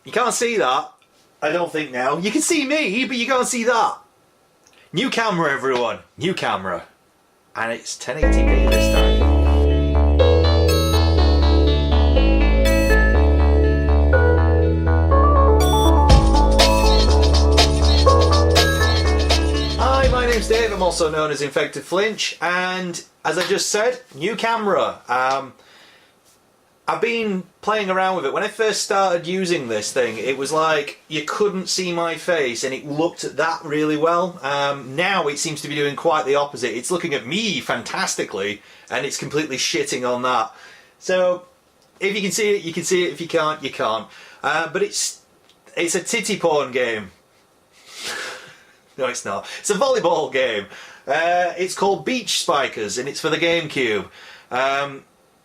You can't see that. I don't think now. You can see me, but you can't see that. New camera, everyone. New camera. And it's 1080p this time. Hi, my name's Dave. I'm also known as InfectedFlinch. And as I just said, new camera. I've been playing around with it. When I first started using this thing, it was like you couldn't see my face and it looked at that really well. Now it seems to be doing quite the opposite. It's looking at me fantastically and it's completely shitting on that. So if you can see it, you can see it. If you can't, you can't. But it's a titty porn game. No, it's not. It's a volleyball game. It's called Beach Spikers and it's for the GameCube.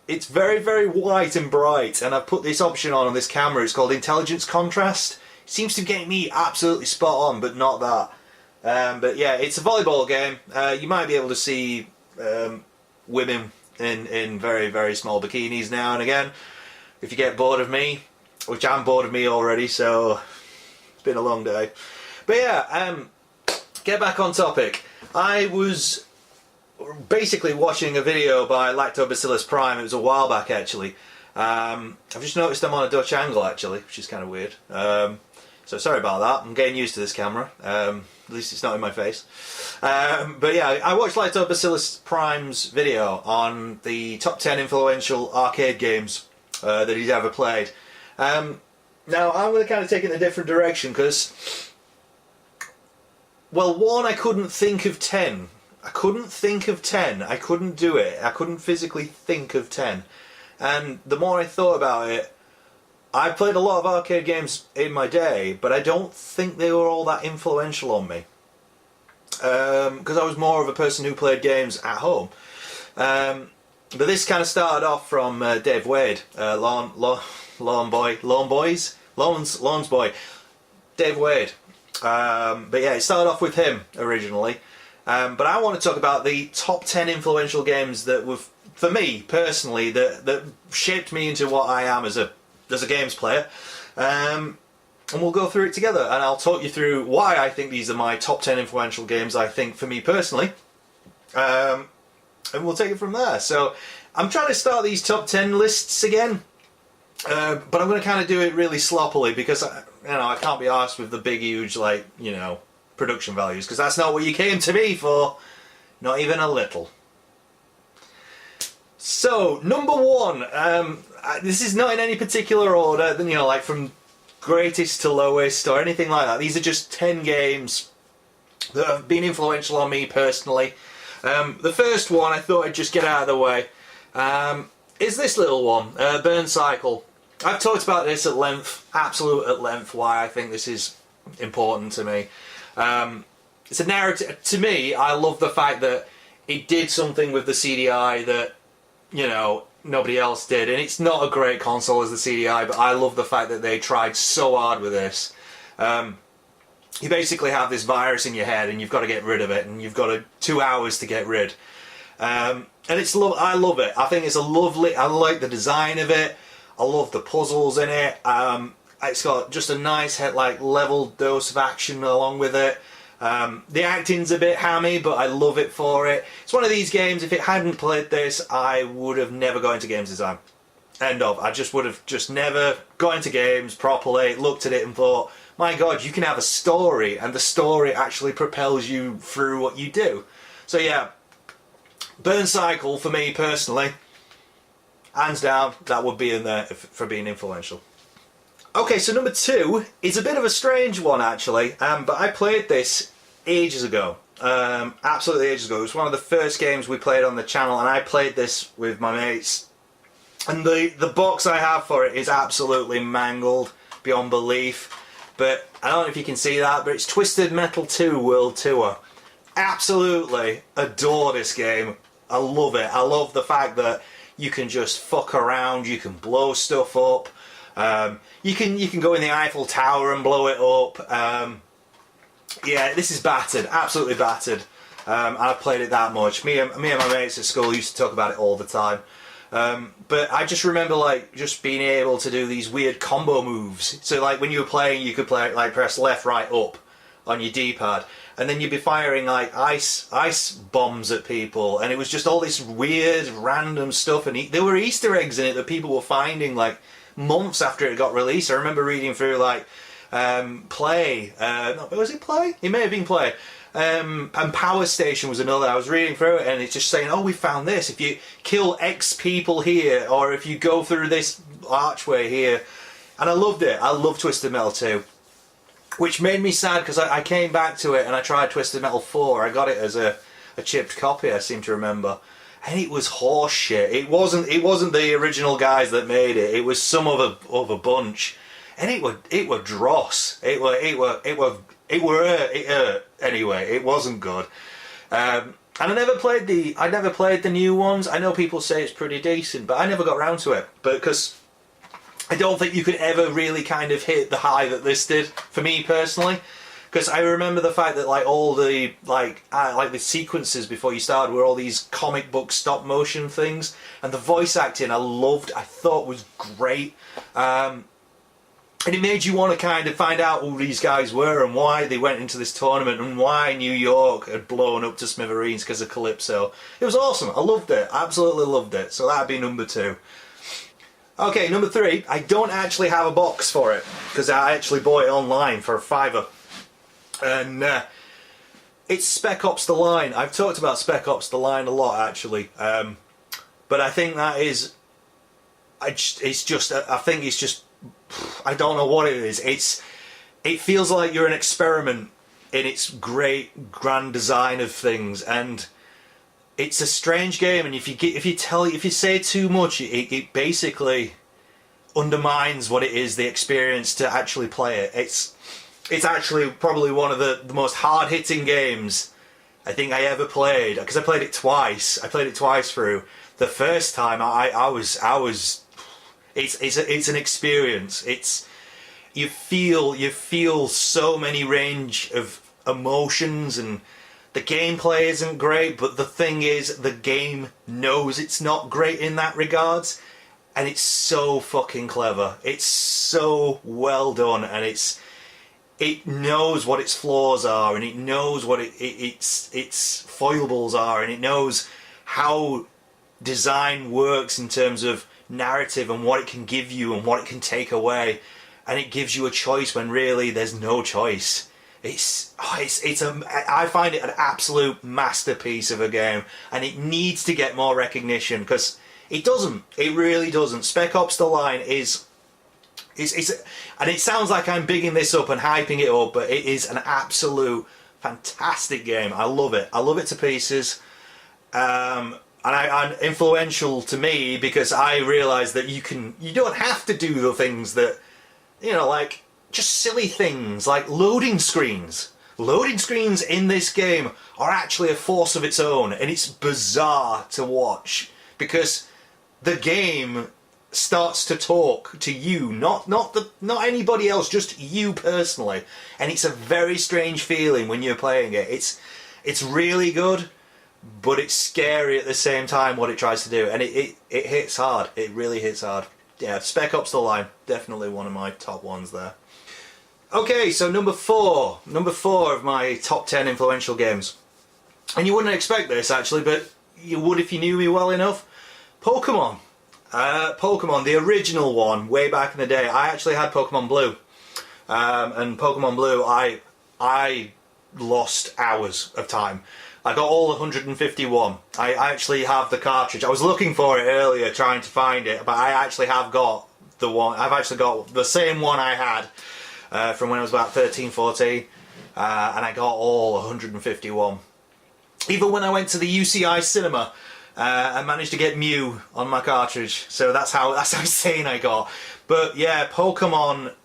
It's very, very white and bright, and I've put this option on this camera. It's called Intelligence Contrast. It seems to get me absolutely spot on, but not that. But yeah, it's a volleyball game. You might be able to see women in very, very small bikinis now and again. If you get bored of me, which I'm bored of me already, so it's been a long day. But yeah, get back on topic. I was basically watching a video by Lactobacillus Prime. It was a while back actually. I've just noticed I'm on a Dutch angle actually, which is kind of weird. So sorry about that. I'm getting used to this camera. At least it's not in my face. But yeah, I watched Lactobacillus Prime's video on the top 10 influential arcade games that he's ever played. Now I'm going to kind of take it in a different direction because, well, one, I couldn't think of 10. I couldn't think of 10. I couldn't do it. I couldn't physically think of 10. And the more I thought about it, I played a lot of arcade games in my day, but I don't think they were all that influential on me. Because I was more of a person who played games at home. But this kind of started off from Dave Wade, Lawn's boy, Dave Wade. But yeah, it started off with him originally. But I want to talk about the top 10 influential games that were, for me personally, that shaped me into what I am as a games player. And we'll go through it together, and I'll talk you through why I think these are my top 10 influential games, I think, for me personally. And we'll take it from there. So I'm trying to start these top 10 lists again, but I'm going to kind of do it really sloppily because I can't be arsed with the big, huge, production values, because that's not what you came to me for, not even a little. So number one, this is not in any particular order, like from greatest to lowest or anything like that. These are just 10 games that have been influential on me personally. The first one I thought I'd just get out of the way is this little one, Burn Cycle. I've talked about this at length, at length, why I think this is important to me. It's a narrative. To me, I love the fact that it did something with the CDI that, nobody else did. And it's not a great console as the CDI, but I love the fact that they tried so hard with this. You basically have this virus in your head and you've got to get rid of it, and you've got 2 hours to get rid. And I love it. I think it's a lovely, I like the design of it. I love the puzzles in it. It's got just a nice level dose of action along with it. The acting's a bit hammy, but I love it for it. It's one of these games, if it hadn't played this, I would have never got into games design. End of. I just would have never got into games properly, looked at it and thought, my God, you can have a story, and the story actually propels you through what you do. So yeah, Burn Cycle, for me personally, hands down, that would be in there for being influential. Okay, so number two is a bit of a strange one actually, but I played this ages ago, absolutely ages ago. It was one of the first games we played on the channel, and I played this with my mates. And the box I have for it is absolutely mangled beyond belief, but I don't know if you can see that, but it's Twisted Metal 2 World Tour. Absolutely adore this game. I love it. I love the fact that you can just fuck around, you can blow stuff up. You can go in the Eiffel Tower and blow it up. Yeah, this is battered, absolutely battered. I've played it that much. Me and my mates at school used to talk about it all the time. But I just remember like just being able to do these weird combo moves. So like when you were playing, you could play like press left, right, up on your D-pad, and then you'd be firing like ice bombs at people, and it was just all this weird random stuff. And there were Easter eggs in it that people were finding like months after it got released. I remember reading through like Play. No, was it Play? It may have been Play. And Power Station was another. I was reading through it and it's just saying, oh, we found this. If you kill X people here, or if you go through this archway here. And I loved it. I love Twisted Metal 2. Which made me sad because I came back to it and I tried Twisted Metal 4. I got it as a chipped copy, I seem to remember. And it was horse shit. It wasn't the original guys that made it. It was some of a bunch. And it were dross. Anyway, it wasn't good. And I never played the new ones. I know people say it's pretty decent, but I never got around to it. But because I don't think you could ever really kind of hit the high that this did for me personally. Because I remember the fact that like all the like the sequences before you started were all these comic book stop motion things, and the voice acting I thought was great. And it made you want to kind of find out who these guys were and why they went into this tournament and why New York had blown up to smithereens because of Calypso. It was awesome. I loved it. Absolutely loved it. So that'd be number 2. Okay, number 3. I don't actually have a box for it because I actually bought it online for $5. And it's Spec Ops: The Line. I've talked about Spec Ops: The Line a lot actually. But I think that is... I think it's just... I don't know what it is. It feels like you're an experiment in its great grand design of things, and it's a strange game. And if you say too much, it basically undermines what it is, the experience to actually play it. It's actually probably one of the most hard hitting games I think I ever played, because I played it twice. I played it twice through. The first time I was. It's an experience. You feel so many range of emotions, and the gameplay isn't great, but the thing is, the game knows it's not great in that regards, and it's so fucking clever. It's so well done, and it knows what its flaws are, and it knows what its foibles are, and it knows how design works in terms of narrative and what it can give you and what it can take away, and it gives you a choice when really there's no choice. I find it an absolute masterpiece of a game, and it needs to get more recognition because it doesn't. It really doesn't. Spec Ops: The Line is and it sounds like I'm bigging this up and hyping it up, but it is an absolute fantastic game. I love it. I love it to pieces. And influential to me because I realised that you don't have to do the things that, like just silly things like loading screens. Loading screens in this game are actually a force of its own, and it's bizarre to watch because the game starts to talk to you, not anybody else, just you personally, and it's a very strange feeling when you're playing it. It's really good. But it's scary at the same time what it tries to do, and it hits hard. It really hits hard. Yeah, Spec Ops: The Line, definitely one of my top ones there. Okay, so number 4 of my top 10 influential games, and you wouldn't expect this actually, but you would if you knew me well enough. Pokemon, Pokemon, the original one, way back in the day. I actually had Pokemon Blue, and Pokemon Blue, I lost hours of time. I got all 151. I actually have the cartridge. I was looking for it earlier, trying to find it, but I actually have got the one. I've actually got the same one I had from when I was about 13, 14, and I got all 151. Even when I went to the UCI cinema, I managed to get Mew on my cartridge. So that's how insane I got. But yeah, Pokemon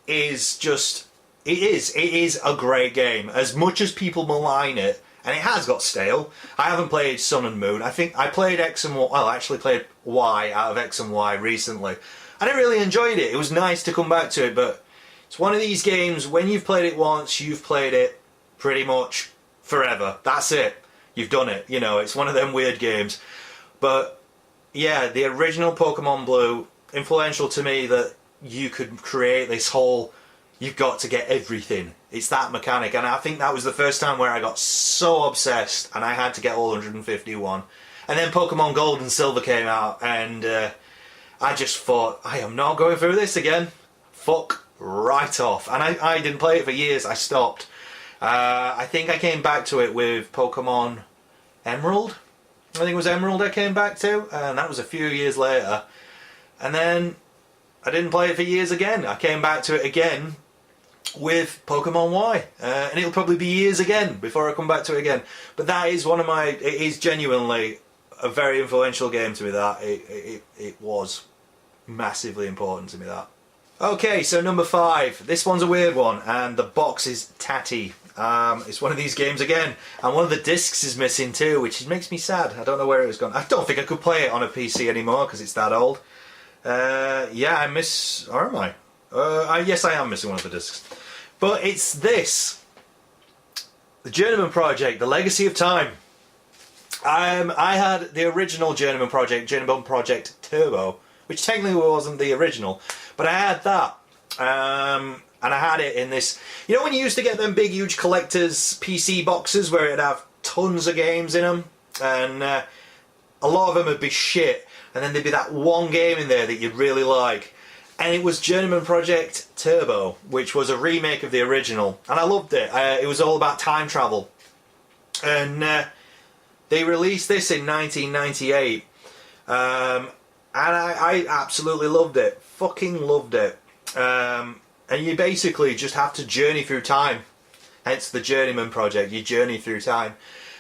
is just it is a great game. As much as people malign it. And it has got stale. I haven't played Sun and Moon. I think I played X and Y. Well, I actually played Y out of X and Y recently. And I really enjoyed it. It was nice to come back to it, but it's one of these games, when you've played it once, you've played it pretty much forever. That's it. You've done it. It's one of them weird games. But yeah, the original Pokemon Blue, influential to me that you could create this whole, you've got to get everything. It's that mechanic, and I think that was the first time where I got so obsessed and I had to get all 151. And then Pokemon Gold and Silver came out, and I just thought, I am not going through this again. Fuck right off. And I didn't play it for years. I stopped. I think I came back to it with Pokemon Emerald. I think it was Emerald I came back to, and that was a few years later. And then I didn't play it for years again. I came back to it again with Pokemon Y, and it'll probably be years again before I come back to it again. But that is one of my, it is genuinely a very influential game to me. That it was massively important to me, that. Okay, so number 5. This one's a weird one, and the box is tatty. It's one of these games again, and one of the discs is missing too, which makes me sad. I don't know where it was gone. I don't think I could play it on a PC anymore because it's that old. Yeah, I miss... Or am I? Yes, I am missing one of the discs. But it's this. The Journeyman Project, The Legacy of Time. I had the original Journeyman Project Turbo, which technically wasn't the original, but I had that. And I had it in this... You know when you used to get them big, huge collector's PC boxes where it'd have tons of games in them? And a lot of them would be shit. And then there'd be that one game in there that you'd really like. And it was Journeyman Project Turbo, which was a remake of the original. And I loved it. It was all about time travel. And they released this in 1998. And I absolutely loved it. Fucking loved it. And you basically just have to journey through time. Hence the Journeyman Project. You journey through time.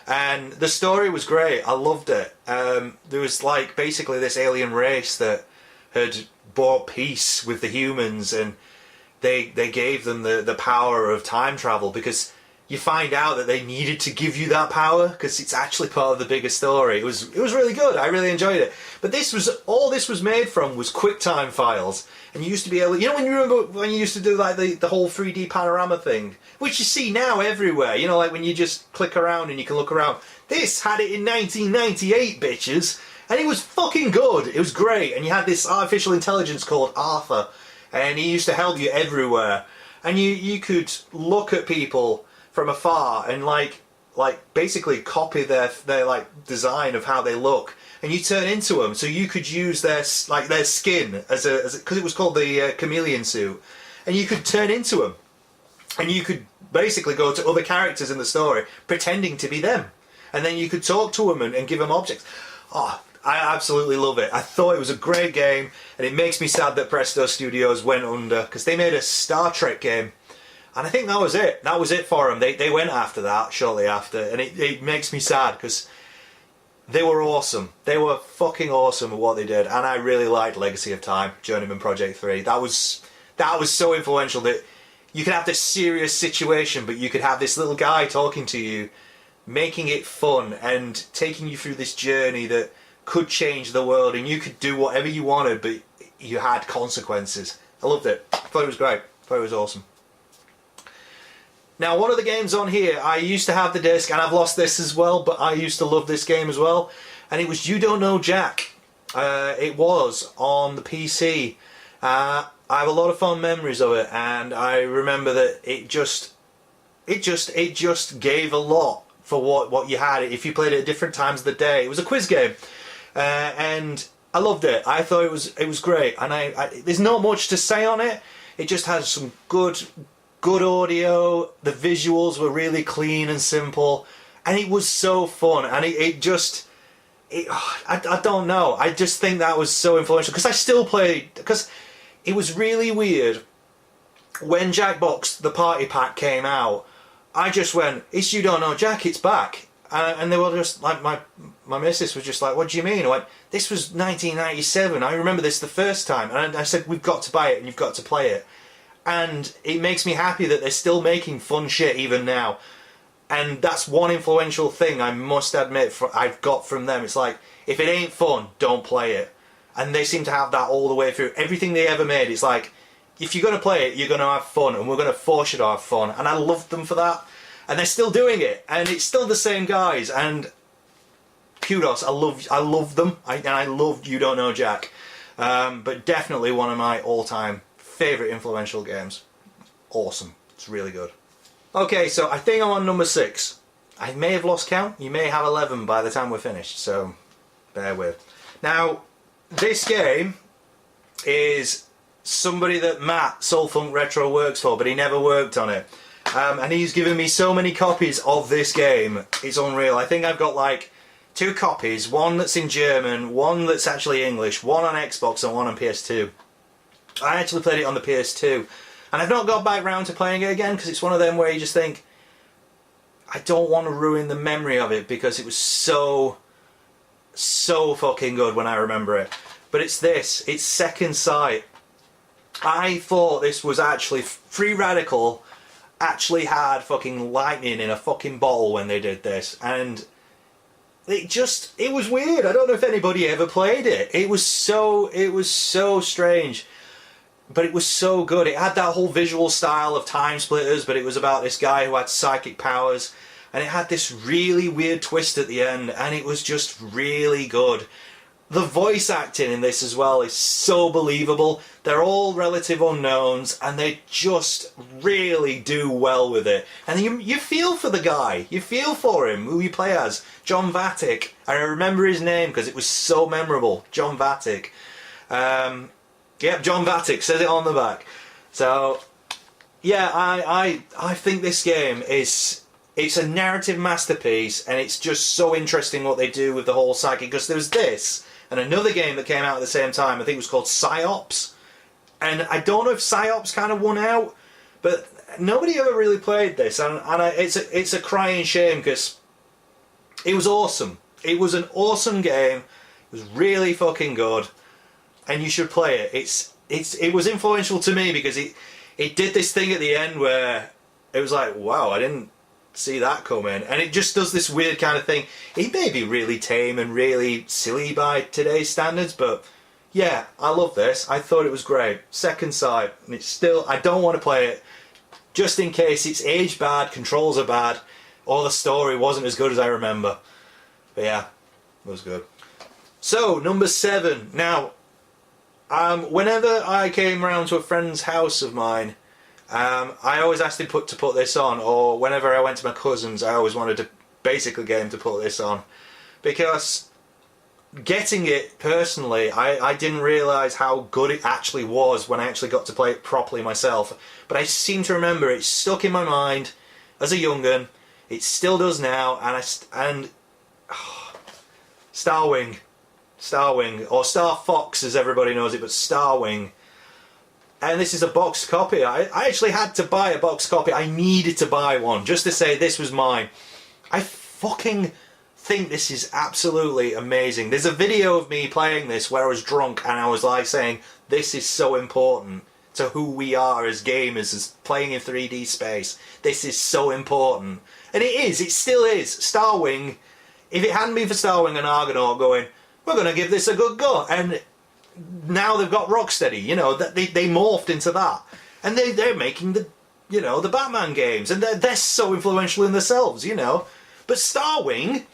And the story was great. I loved it. There was like basically this alien race that had bought peace with the humans, and they gave them the power of time travel, because you find out that they needed to give you that power because it's actually part of the bigger story. It was really good. I really enjoyed it. But this was all this was made from was QuickTime files, and you used to be able, you know, when you remember when you used to do like the whole 3D panorama thing, which you see now everywhere. You know, like when you just click around and you can look around. This had it in 1998, bitches, and it was fucking good. It was great, and you had this artificial intelligence called Arthur, and he used to help you everywhere, and you could look at people from afar and like basically copy their like design of how they look, and you turn into them, so you could use their skin as because it was called the chameleon suit, and you could turn into them, and you could basically go to other characters in the story pretending to be them, and then you could talk to them and give them objects. Oh, I absolutely love it. I thought it was a great game, and it makes me sad that Presto Studios went under, because they made a Star Trek game. And I think that was it. That was it for them. They went after that, shortly after. And it makes me sad, because they were awesome. They were fucking awesome at what they did. And I really liked Legacy of Time, Journeyman Project 3. That was so influential, that you could have this serious situation, but you could have this little guy talking to you, making it fun, and taking you through this journey that could change the world. And you could do whatever you wanted, but you had consequences. I loved it. I thought it was great. I thought it was awesome. Now, one of the games on here, I used to have the disc, and I've lost this as well, but I used to love this game as well, and it was You Don't Know Jack. It was on the PC. I have a lot of fond memories of it, and I remember that it just gave a lot for what you had if you played it at different times of the day. It was a quiz game, and I loved it. I thought it was great, and there's not much to say on it. It just has some good audio. The visuals were really clean and simple, and it was so fun. And I don't know. I just think that was so influential, because I still played, because it was really weird when Jackbox the Party Pack came out. I just went, "It's You Don't Know Jack, it's back," and they were just like, my missus was just like, "What do you mean?" I went, "This was 1997. I remember this the first time," and I said, "We've got to buy it, and you've got to play it." And it makes me happy that they're still making fun shit even now. And that's one influential thing I must admit I've got from them. It's like, if it ain't fun, don't play it. And they seem to have that all the way through. Everything they ever made, it's like, if you're going to play it, you're going to have fun, and we're going to force you to have fun. And I loved them for that. And they're still doing it. And it's still the same guys. And kudos. I love them, and I loved You Don't Know Jack. But definitely one of my all-time favourite influential games. Awesome. It's really good. Okay, so I think I'm on number 6. I may have lost count. You may have 11 by the time we're finished, so bear with. Now, this game is somebody that Matt Soulfunk Retro works for, but he never worked on it. And he's given me so many copies of this game, it's unreal. I think I've got like 2 copies, one that's in German, one that's actually English, one on Xbox and one on PS2. I actually played it on the PS2, and I've not got back round to playing it again because it's one of them where you just think, I don't want to ruin the memory of it because it was so fucking good when I remember it. But it's this, it's Second Sight. I thought this was actually, Free Radical actually had fucking lightning in a fucking bottle when they did this, and it was weird. I don't know if anybody ever played it. It was so strange, but it was so good. It had that whole visual style of Time Splitters, but it was about this guy who had psychic powers, and it had this really weird twist at the end, and it was just really good. The voice acting in this as well is so believable. They're all relative unknowns, and they just really do well with it. And you feel for the guy. You feel for him, who you play as. John Vatic. I remember his name because it was so memorable. John Vatic. Yep, John Vatic. Says it on the back. So, yeah, I think this game is... It's a narrative masterpiece, and it's just so interesting what they do with the whole psychic. Because there's this... and another game that came out at the same time, I think it was called Psyops. And I don't know if Psyops kind of won out, but nobody ever really played this. And it's a crying shame because it was awesome. It was an awesome game. It was really fucking good. And you should play it. It was influential to me because it did this thing at the end where it was like, wow, I didn't see that coming, and it just does this weird kind of thing. It may be really tame and really silly by today's standards, but yeah, I love this. I thought it was great. Second Sight, and it's still, I don't want to play it just in case it's aged bad, controls are bad, or the story wasn't as good as I remember. But yeah, it was good. So, number 7. Now, whenever I came round to a friend's house of mine, I always asked him to put this on, or whenever I went to my cousin's, I always wanted to basically get him to put this on, because getting it personally, I didn't realise how good it actually was when I actually got to play it properly myself. But I seem to remember it stuck in my mind as a young'un. It still does now, and Starwing, or Star Fox as everybody knows it, but Starwing. And this is a boxed copy. I actually had to buy a boxed copy. I needed to buy one just to say this was mine. I fucking think this is absolutely amazing. There's a video of me playing this where I was drunk and I was like saying, this is so important to who we are as gamers, as playing in 3D space. This is so important. And it is. It still is. Starwing, if it hadn't been for Starwing and Argonaut going, we're going to give this a good go. And now they've got Rocksteady, you know, they morphed into that, and they're making the Batman games, and they're so influential in themselves, you know. But Starwing,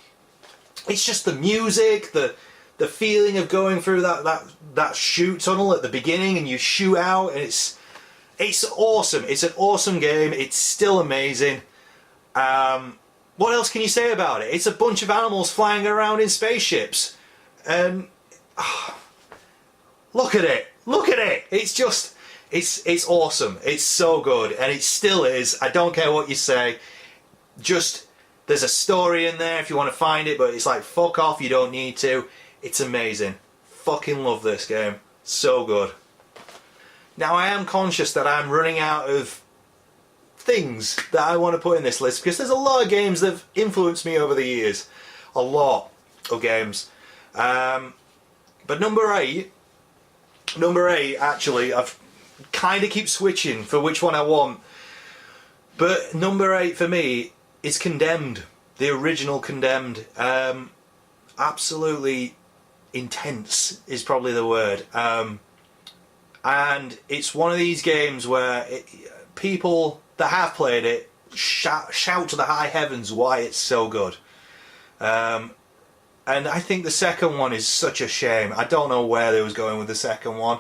it's just the music, the feeling of going through that shoot tunnel at the beginning, and you shoot out, and it's awesome. It's an awesome game. It's still amazing. What else can you say about it? It's a bunch of animals flying around in spaceships, and look at it! Look at it! It's just, it's awesome. It's so good, and it still is. I don't care what you say. Just, there's a story in there if you want to find it, but it's like, fuck off, you don't need to. It's amazing. Fucking love this game. So good. Now, I am conscious that I'm running out of things that I want to put in this list, because there's a lot of games that have influenced me over the years. A lot of games. But number 8, actually, I've kind of keep switching for which one I want. But number 8 for me is Condemned, the original Condemned. Absolutely intense is probably the word. And it's one of these games where people that have played it shout to the high heavens why it's so good. And I think the second one is such a shame. I don't know where they was going with the second one,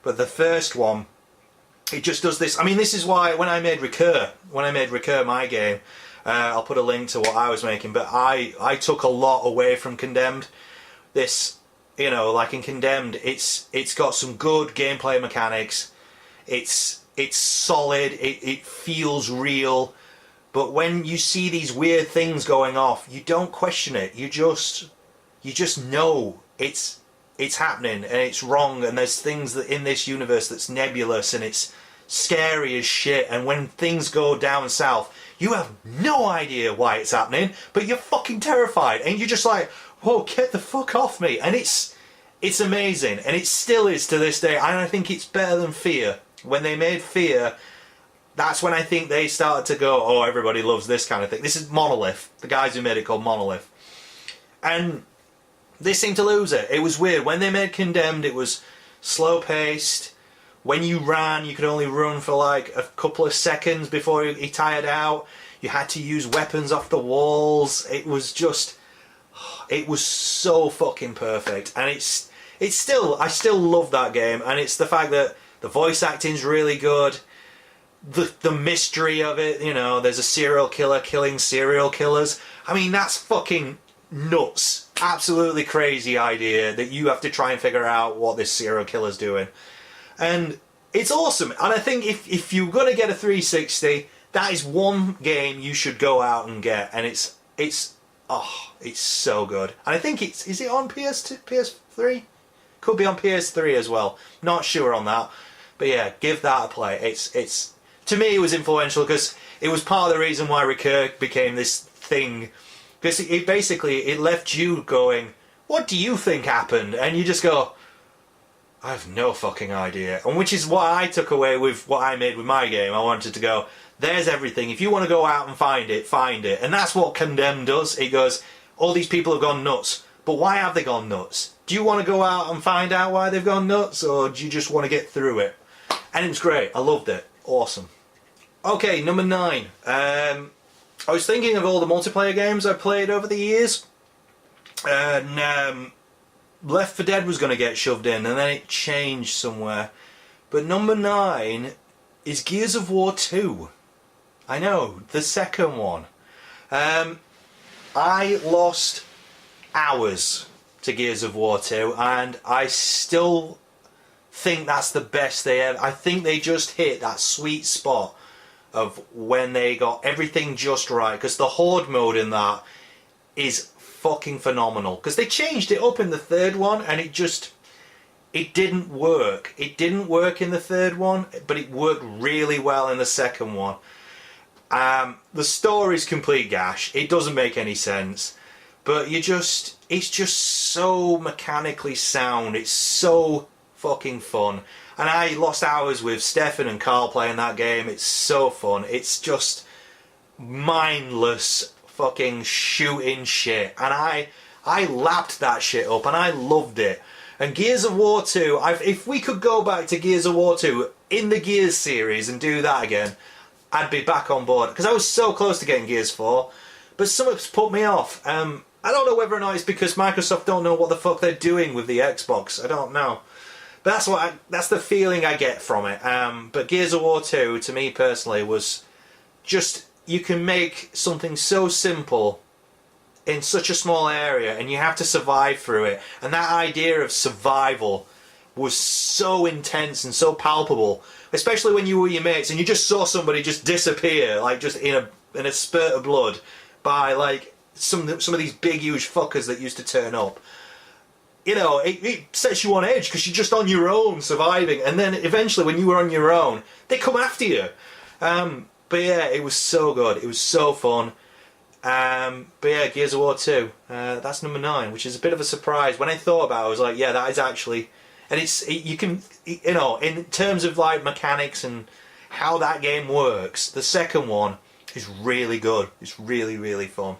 but the first one, it just does this. I mean, this is why when I made Recur my game, I'll put a link to what I was making, but I took a lot away from Condemned. This, you know, like in Condemned, it's got some good gameplay mechanics. It's solid. It feels real. But when you see these weird things going off, you don't question it. You just know it's happening and it's wrong, and there's things that in this universe that's nebulous and it's scary as shit, and when things go down south, you have no idea why it's happening, but you're fucking terrified, and you're just like, whoa, get the fuck off me. And it's amazing, and it still is to this day, and I think it's better than Fear. When they made Fear, that's when I think they started to go, oh, everybody loves this kind of thing. This is Monolith, the guys who made it called Monolith. And they seemed to lose it. It was weird. When they made Condemned, it was slow-paced. When you ran, you could only run for like a couple of seconds before he tired out. You had to use weapons off the walls. It was just... it was so fucking perfect. And it's still... I still love that game. And it's the fact that the voice acting's really good. The mystery of it, you know, there's a serial killer killing serial killers. I mean, that's fucking nuts. Absolutely crazy idea that you have to try and figure out what this serial killer's doing. And it's awesome. And I think if you're going to get a 360, that is one game you should go out and get. And it's so good. And I think is it on PS2, PS3? Could be on PS3 as well. Not sure on that. But yeah, give that a play. It's to me, it was influential because it was part of the reason why Recur became this thing. Because it basically left you going, what do you think happened? And you just go, I have no fucking idea. And which is what I took away with what I made with my game. I wanted to go, there's everything. If you want to go out and find it, find it. And that's what Condemned does. It goes, all these people have gone nuts. But why have they gone nuts? Do you want to go out and find out why they've gone nuts? Or do you just want to get through it? And it was great. I loved it. Awesome. Okay, number 9. I was thinking of all the multiplayer games I played over the years, and Left 4 Dead was going to get shoved in, and then it changed somewhere. But number 9 is Gears of War 2. I know, the second one. I lost hours to Gears of War 2, and I still think that's the best they ever... I think they just hit that sweet spot of when they got everything just right, because the Horde mode in that is fucking phenomenal, because they changed it up in the third one and it didn't work. It didn't work in the third one, but it worked really well in the second one. The story's complete gash. It doesn't make any sense, but it's just so mechanically sound. It's so fucking fun. And I lost hours with Stefan and Carl playing that game. It's so fun. It's just mindless fucking shooting shit. And I lapped that shit up and I loved it. And Gears of War 2, if we could go back to Gears of War 2 in the Gears series and do that again, I'd be back on board. Because I was so close to getting Gears 4, but something's put me off. I don't know whether or not it's because Microsoft don't know what the fuck they're doing with the Xbox. I don't know. But that's the feeling I get from it. But Gears of War 2, to me personally, was just... you can make something so simple in such a small area and you have to survive through it. And that idea of survival was so intense and so palpable. Especially when you were with your mates and you just saw somebody just disappear, like just in a spurt of blood, by like some of these big huge fuckers that used to turn up. You know, it sets you on edge because you're just on your own surviving, and then eventually when you were on your own, they come after you. But yeah, it was so good. It was so fun. But yeah, Gears of War 2. That's number 9, which is a bit of a surprise. When I thought about it, I was like, yeah, that is actually... and you can, you know, in terms of like mechanics and how that game works, the second one is really good. It's really, really fun.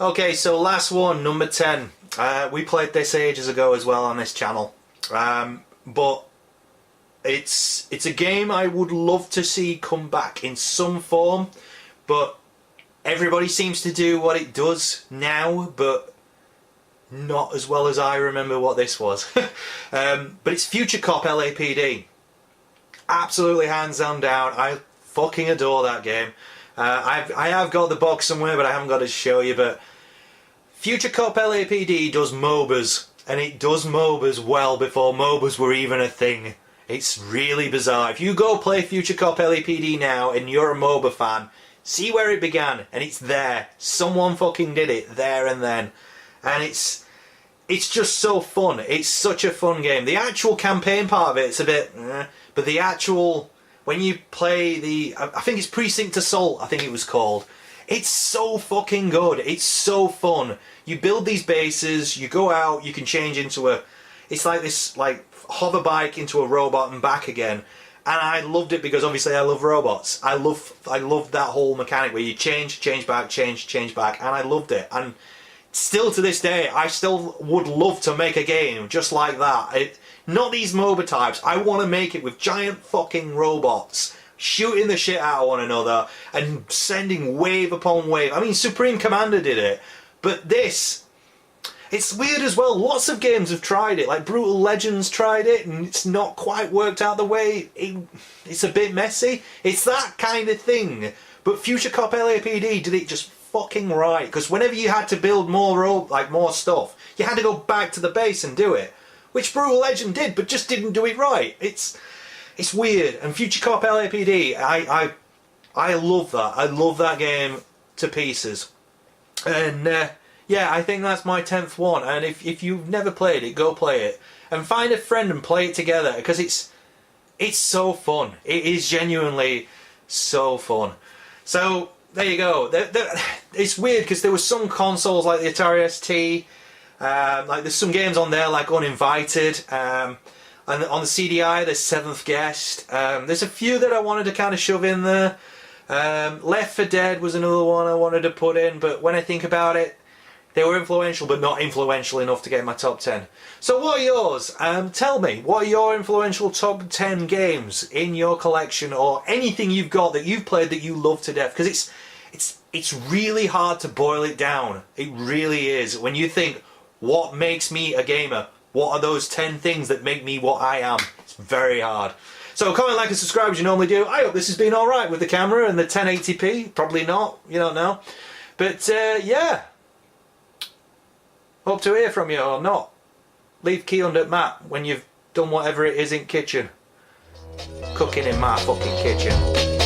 Okay, so last one, number 10. We played this ages ago as well on this channel. But it's a game I would love to see come back in some form. But everybody seems to do what it does now. But not as well as I remember what this was. But it's Future Cop LAPD. Absolutely hands down. I fucking adore that game. I have got the box somewhere, but I haven't got it to show you. But Future Cop LAPD does MOBAs, and it does MOBAs well before MOBAs were even a thing. It's really bizarre. If you go play Future Cop LAPD now and you're a MOBA fan, see where it began, and it's there. Someone fucking did it there and then. And it's just so fun. It's such a fun game. The actual campaign part of it's a bit but the actual, when you play the, I think it's Precinct Assault, I think it was called. It's so fucking good. It's so fun. You build these bases, you go out, you can change into a, it's like this like hover bike into a robot and back again. And I loved it because obviously I love robots. I loved that whole mechanic where you change back, change back, and I loved it. And still to this day, I still would love to make a game just like that. Not these MOBA types. I want to make it with giant fucking robots shooting the shit out of one another and sending wave upon wave. I mean, Supreme Commander did it, but this, it's weird as well. Lots of games have tried it, like Brutal Legends tried it, and it's not quite worked out the way. It's a bit messy. It's that kind of thing. But Future Cop LAPD did it just fucking right, because whenever you had to build more stuff, you had to go back to the base and do it, which Brutal Legend did, but just didn't do it right. It's weird. And Future Cop LAPD, I love that. I love that game to pieces. And yeah, I think that's my 10th one. And if you've never played it, go play it and find a friend and play it together, because it's so fun. It is genuinely so fun. So there you go. It's weird because there were some consoles like the Atari ST, like there's some games on there like Uninvited, and on the CDI there's Seventh Guest. There's a few that I wanted to kind of shove in there. Left 4 Dead was another one I wanted to put in, but when I think about it, they were influential but not influential enough to get in my top 10. So what are yours? Tell me, what are your influential top 10 games in your collection, or anything you've got that you've played that you love to death? Because it's really hard to boil it down. It really is. When you think, what makes me a gamer? What are those 10 things that make me what I am? It's very hard. So comment, like and subscribe as you normally do. I hope this has been alright with the camera and the 1080p. Probably not, you don't know. But yeah. Hope to hear from you, or not. Leave key under Matt when you've done whatever it is in kitchen. Cooking in my fucking kitchen.